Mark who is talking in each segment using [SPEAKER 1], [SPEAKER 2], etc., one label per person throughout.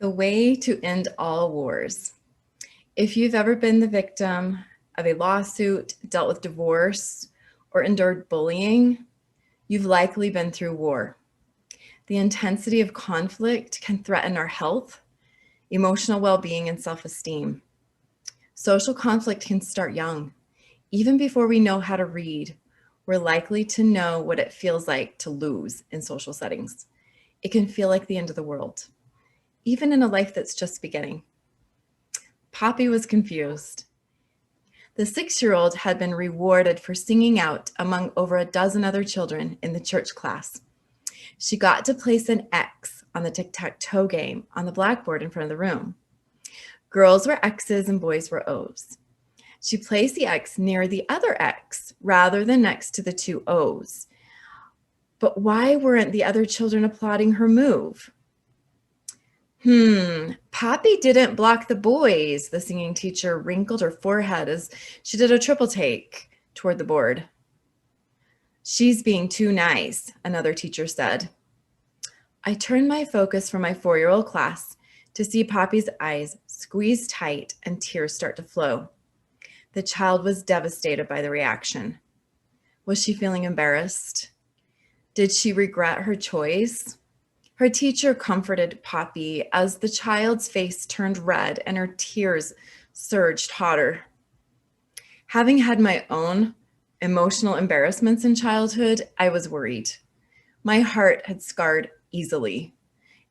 [SPEAKER 1] The way to end all wars. If you've ever been the victim of a lawsuit, dealt with divorce, or endured bullying, you've likely been through war. The intensity of conflict can threaten our health, emotional well-being, and self-esteem. Social conflict can start young. Even before we know how to read, we're likely to know what it feels like to lose in social settings. It can feel like the end of the world, even in a life that's just beginning. Poppy was confused. The 6-year-old had been rewarded for singing out among over a dozen other children in the church class. She got to place an X on the tic-tac-toe game on the blackboard in front of the room. Girls were X's and boys were O's. She placed the X near the other X rather than next to the 2 O's. But why weren't the other children applauding her move? Poppy didn't block the boys. The singing teacher wrinkled her forehead as she did a triple take toward the board. She's being too nice, another teacher said. I turned my focus from my 4-year-old class to see Poppy's eyes squeeze tight and tears start to flow. The child was devastated by the reaction. Was she feeling embarrassed? Did she regret her choice? Her teacher comforted Poppy as the child's face turned red and her tears surged hotter. Having had my own emotional embarrassments in childhood, I was worried. My heart had scarred easily,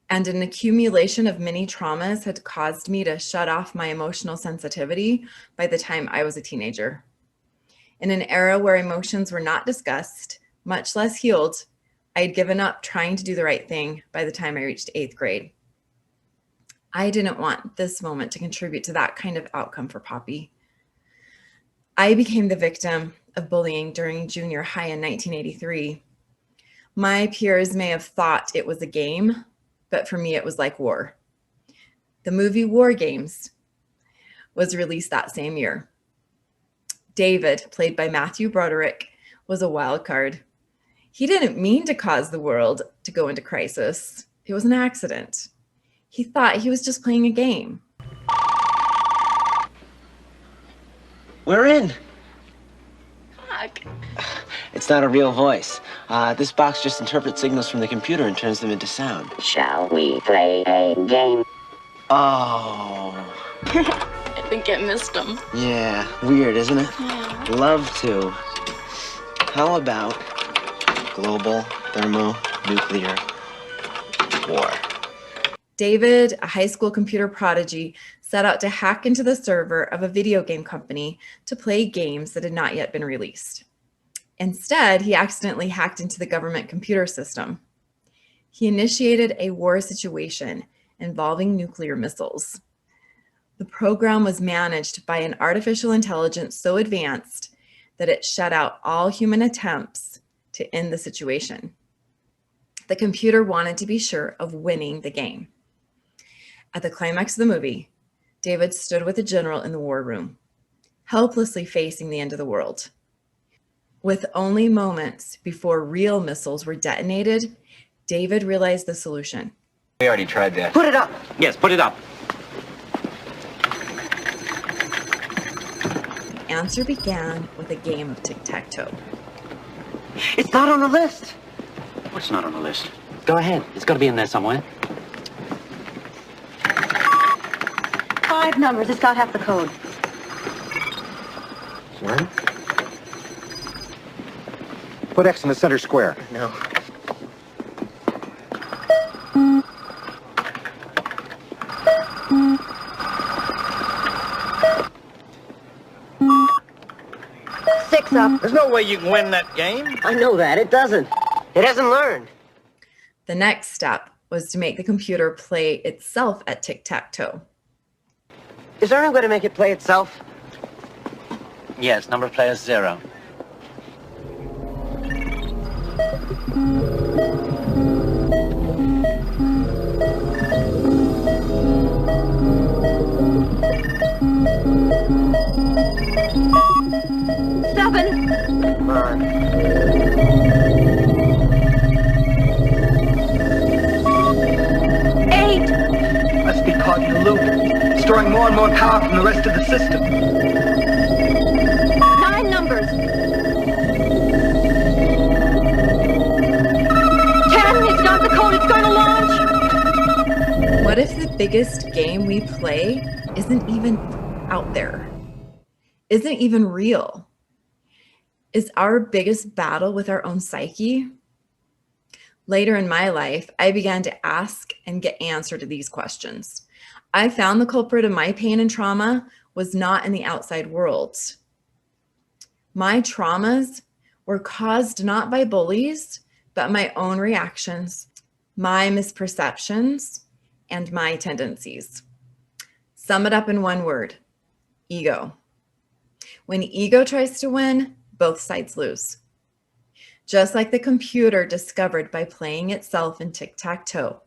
[SPEAKER 1] and an accumulation of many traumas had caused me to shut off my emotional sensitivity by the time I was a teenager. In an era where emotions were not discussed, much less healed, I had given up trying to do the right thing by the time I reached 8th grade. I didn't want this moment to contribute to that kind of outcome for Poppy. I became the victim of bullying during junior high in 1983. My peers may have thought it was a game, but for me it was like war. The movie War Games was released that same year. David, played by Matthew Broderick, was a wild card. He didn't mean to cause the world to go into crisis. It was an accident. He thought he was just playing a game.
[SPEAKER 2] We're in.
[SPEAKER 3] Fuck.
[SPEAKER 2] It's not a real voice. This box just interprets signals from the computer and turns them into sound.
[SPEAKER 4] Shall we play a game?
[SPEAKER 2] Oh.
[SPEAKER 3] I think I missed him.
[SPEAKER 2] Yeah, weird, isn't it?
[SPEAKER 3] Yeah.
[SPEAKER 2] Love to. How about global thermonuclear war?
[SPEAKER 1] David, a high school computer prodigy, set out to hack into the server of a video game company to play games that had not yet been released. Instead, he accidentally hacked into the government computer system. He initiated a war situation involving nuclear missiles. The program was managed by an artificial intelligence so advanced that it shut out all human attempts to end the situation. The computer wanted to be sure of winning the game. At the climax of the movie, David stood with a general in the war room, helplessly facing the end of the world. With only moments before real missiles were detonated, David realized the solution.
[SPEAKER 5] We already tried that.
[SPEAKER 2] Put it up.
[SPEAKER 5] Yes, put it up.
[SPEAKER 1] The answer began with a game of tic-tac-toe.
[SPEAKER 2] It's not on the list.
[SPEAKER 5] What's not on the list? Go ahead. It's got to be in there somewhere.
[SPEAKER 4] 5 numbers. It's got half the code.
[SPEAKER 6] Sorry? Put X in the center square.
[SPEAKER 2] No.
[SPEAKER 4] Six up.
[SPEAKER 5] There's no way you can win that game.
[SPEAKER 2] I know that. It doesn't. It hasn't learned.
[SPEAKER 1] The next step was to make the computer play itself at tic-tac-toe.
[SPEAKER 2] Is there any way to make it play itself?
[SPEAKER 5] Yes, number of players 0.
[SPEAKER 2] Come on.
[SPEAKER 6] Let's be
[SPEAKER 7] caught in the loop, storing more and more power from the rest of the system.
[SPEAKER 4] 9 numbers. 10, it's got the code, it's going to launch.
[SPEAKER 1] What if the biggest game we play isn't even out there? Isn't even real? Is our biggest battle with our own psyche? Later in my life, I began to ask and get answer to these questions. I found the culprit of my pain and trauma was not in the outside world. My traumas were caused not by bullies, but my own reactions, my misperceptions, and my tendencies. Sum it up in one word: ego. When ego tries to win, both sides lose. Just like the computer discovered by playing itself in tic-tac-toe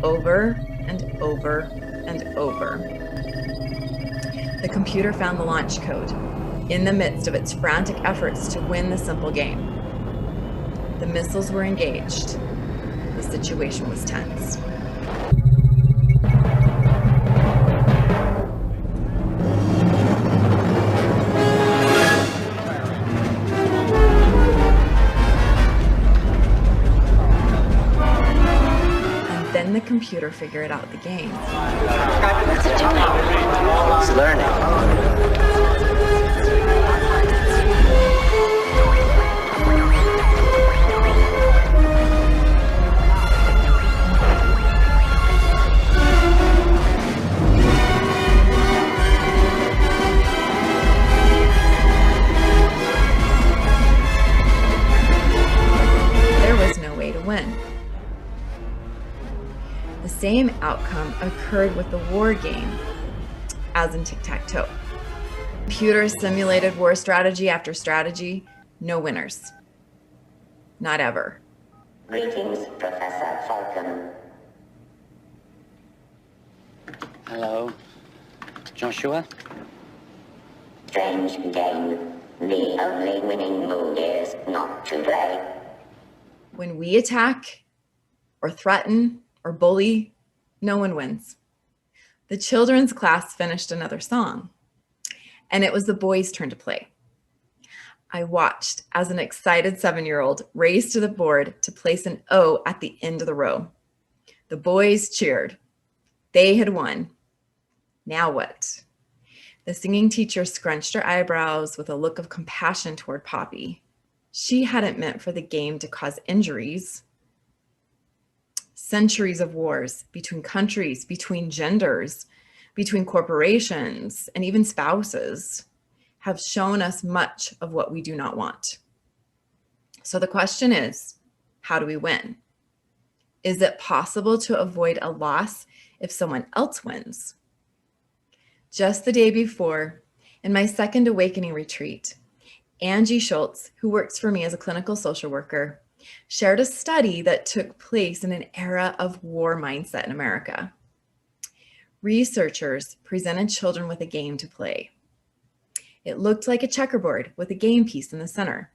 [SPEAKER 1] over and over and over. The computer found the launch code in the midst of its frantic efforts to win the simple game. The missiles were engaged. The situation was tense. Then the computer figured out the game.
[SPEAKER 2] It's learning.
[SPEAKER 1] There was no way to win. The same outcome occurred with the war game, as in tic-tac-toe. Computers simulated war strategy after strategy, no winners. Not ever.
[SPEAKER 8] Greetings, Professor Falcon.
[SPEAKER 5] Hello. Joshua?
[SPEAKER 8] Strange game. The only winning move is not to play.
[SPEAKER 1] When we attack or threaten or bully, no one wins. The children's class finished another song, and it was the boys' turn to play. I watched as an excited 7-year-old raced to the board to place an O at the end of the row. The boys cheered. They had won. Now what? The singing teacher scrunched her eyebrows with a look of compassion toward Poppy. She hadn't meant for the game to cause injuries. Centuries of wars between countries, between genders, between corporations, and even spouses have shown us much of what we do not want. So the question is, how do we win? Is it possible to avoid a loss if someone else wins? Just the day before, in my second awakening retreat, Angie Schultz, who works for me as a clinical social worker, shared a study that took place in an era of war mindset in America. Researchers presented children with a game to play. It looked like a checkerboard with a game piece in the center.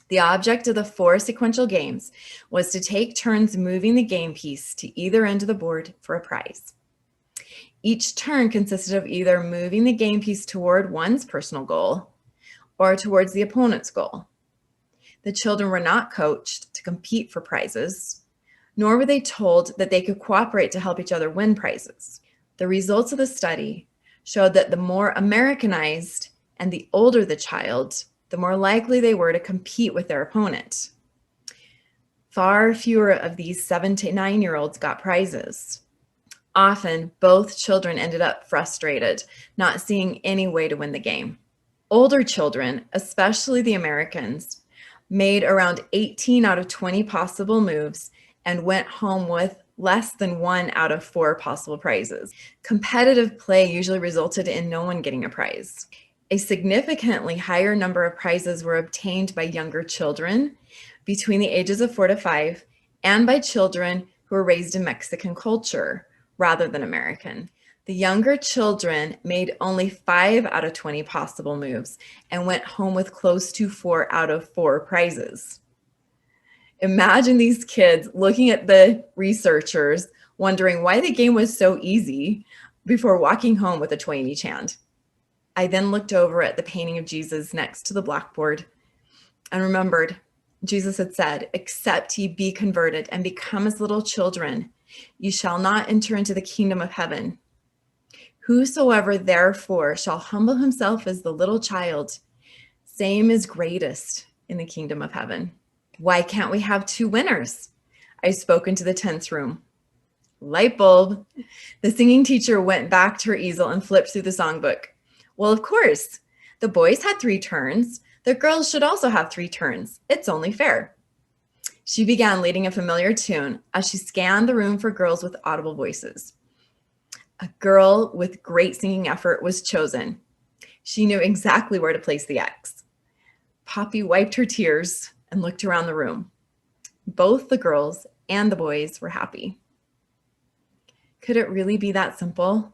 [SPEAKER 1] The object of the 4 sequential games was to take turns moving the game piece to either end of the board for a prize. Each turn consisted of either moving the game piece toward one's personal goal or towards the opponent's goal. The children were not coached to compete for prizes, nor were they told that they could cooperate to help each other win prizes. The results of the study showed that the more Americanized and the older the child, the more likely they were to compete with their opponent. Far fewer of these 7 to 9-year-olds got prizes. Often, both children ended up frustrated, not seeing any way to win the game. Older children, especially the Americans, made around 18 out of 20 possible moves and went home with less than 1 out of 4 possible prizes. Competitive play usually resulted in no one getting a prize. A significantly higher number of prizes were obtained by younger children between the ages of 4 to 5 and by children who were raised in Mexican culture rather than American. The younger children made only 5 out of 20 possible moves and went home with close to 4 out of 4 prizes. Imagine these kids looking at the researchers, wondering why the game was so easy before walking home with a toy in each hand. I then looked over at the painting of Jesus next to the blackboard and remembered Jesus had said, "Except ye be converted and become as little children, ye shall not enter into the kingdom of heaven. Whosoever therefore shall humble himself as the little child, same is greatest in the kingdom of heaven." Why can't we have two winners? I spoke into the tense room. Light bulb. The singing teacher went back to her easel and flipped through the songbook. Well, of course. The boys had 3 turns. The girls should also have 3 turns. It's only fair. She began leading a familiar tune as she scanned the room for girls with audible voices. A girl with great singing effort was chosen. She knew exactly where to place the X. Poppy wiped her tears and looked around the room. Both the girls and the boys were happy. Could it really be that simple?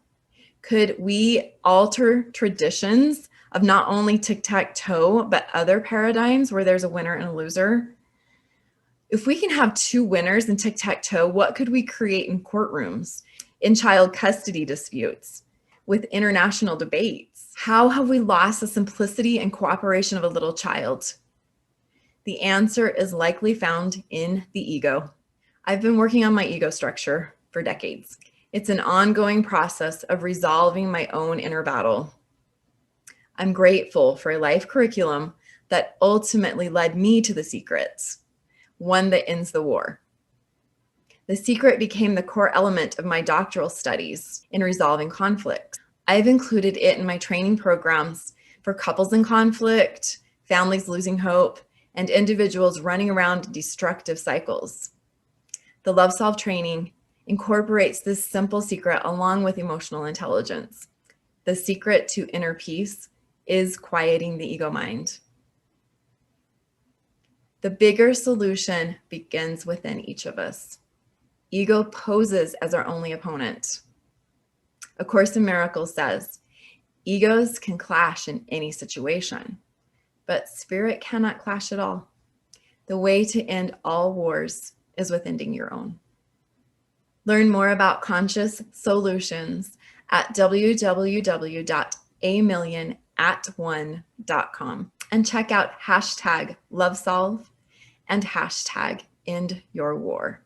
[SPEAKER 1] Could we alter traditions of not only tic-tac-toe, but other paradigms where there's a winner and a loser? If we can have 2 winners in tic-tac-toe, what could we create in courtrooms, in child custody disputes, with international debates? How have we lost the simplicity and cooperation of a little child? The answer is likely found in the ego. I've been working on my ego structure for decades. It's an ongoing process of resolving my own inner battle. I'm grateful for a life curriculum that ultimately led me to The Secret, one that ends the war. The Secret became the core element of my doctoral studies in resolving conflict. I've included it in my training programs for couples in conflict, families losing hope, and individuals running around destructive cycles. The Love Solve training incorporates this simple secret along with emotional intelligence. The secret to inner peace is quieting the ego mind. The bigger solution begins within each of us. Ego poses as our only opponent. A Course in Miracles says, egos can clash in any situation, but spirit cannot clash at all. The way to end all wars is with ending your own. Learn more about conscious solutions at www.amillionatone.com and check out #LoveSolve and #EndYourWar.